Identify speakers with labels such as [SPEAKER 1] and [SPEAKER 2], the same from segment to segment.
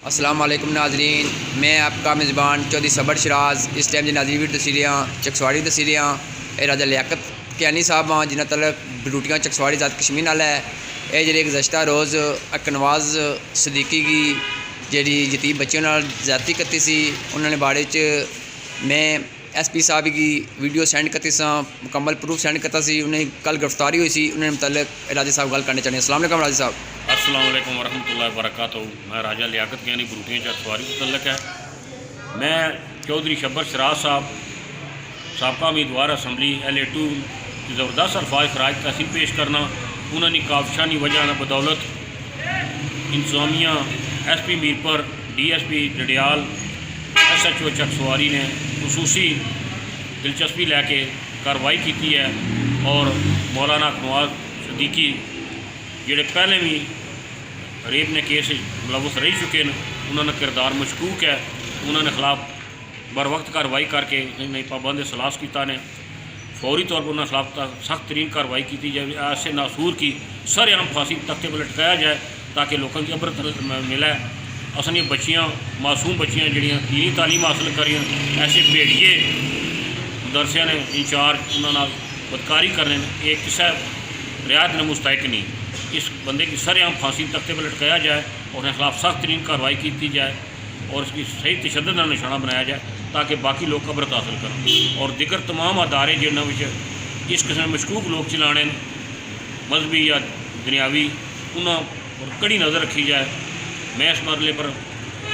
[SPEAKER 1] अस्सलाम वालेकुम नाजरीन, मैं आपका मेज़बान चौधरी सबर शराज। इस टाइम जी नाजरी भी तसीरियाँ चकसवाड़ी तसीरियाँ राजा लियाकत कियानी साहब हाँ जिन्हें तलक ड्यूटियाँ चकसवाड़ी ज़ात कश्मीर नाल है। ये जी गुज़श्ता रोज़ अकनवाज सदीकी की जी यतीम बच्चों नाल ज़्यादती करती सी, उन्होंने बारे मैं SP साहब की वीडियो सेंड करती सा, मुकम्मल प्रूफ सेंड करता सी। उन्हें कल गिरफ्तारी हुई सी, उन्हें मुतल्लिक राजा साहब गल करना चाहते हैं। अस्सलाम वालेकुम राजा साहब।
[SPEAKER 2] अस्सलाम वालेकुम वरहमतुल्लाहि वबरकातुहू। मैं राजा लियाकत कियानी बरूटियाँ चकसवाड़ी मुतल्लक है। मैं चौधरी सबर शराज साहब साबका उम्मीदवार असम्बली LA2 की ज़बरदस्त अल्फाज खराज तहसील पेश करना। उन्होंने काबशानी वजह बदौलत इंतजामिया SP Mirpur DSP Dadiyal SHO चकसवाड़ी ने खसूसी दिलचस्पी लैके कार्रवाई की है और मौलाना अकनवाज सदीकी जोड़े पहले भी रेप ने केस मुलवस रह चुके हैं, उन्होंने किरदार मशकूक है, उन्होंने खिलाफ बर वक्त कार्रवाई करके पाबंद सलास किया ने फौरी तौर पर उन्होंने खिलाफ सख्त तरीन कार्रवाई की जाए। ऐसे नासूर की सरेआम फांसी तख्ते पर लटकाया जाए ताकि लोगों की अबरत मिले। असली बच्चियाँ मासूम बच्चियाँ जड़ियाँ दीनी तालीम हासिल करियाँ, ऐसे भेड़िए दरसिया ने इंचार्ज उन्होंने बदकारी करने एक किसी रियायत ने मुस्तैक नहीं। इस बंदे की सरेआम फांसी तख्ते पर लटकाया जाए और उसके खिलाफ सख्त तरीन कार्रवाई की जाए और इसकी सही तशद्दुद का निशाना बनाया जाए ताकि बाकी लोग अबरत हासिल करें। और दिगर तमाम अदारे जिन्होंने इस किस्म मशकूक लोग चलाने मजहबी या दुनियावी उन्होंने कड़ी नज़र रखी जाए। मैं इस मरले पर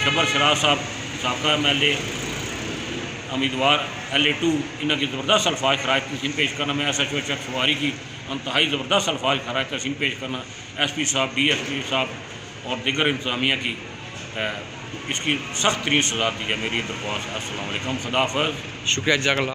[SPEAKER 2] सबर शराज साहब साबका MLA उम्मीदवार LA2 इन्हों की ज़बरदस्त अल्फाज खराज तहसीन पेश करना। मैं SHO चकसवाड़ी की इंतहाई ज़बरदस्त अल्फाज खराज तहसीन पेश करना। SP साहब DSP साहब और दिगर इंतजामिया की इसकी सख्त तरीन सज़ा दी जाए, मेरी दरख्वास्त है। अस्सलाम वालेकुम, खुदा हाफ़िज़,
[SPEAKER 1] शुक्रिया जज़ाकल्लाह।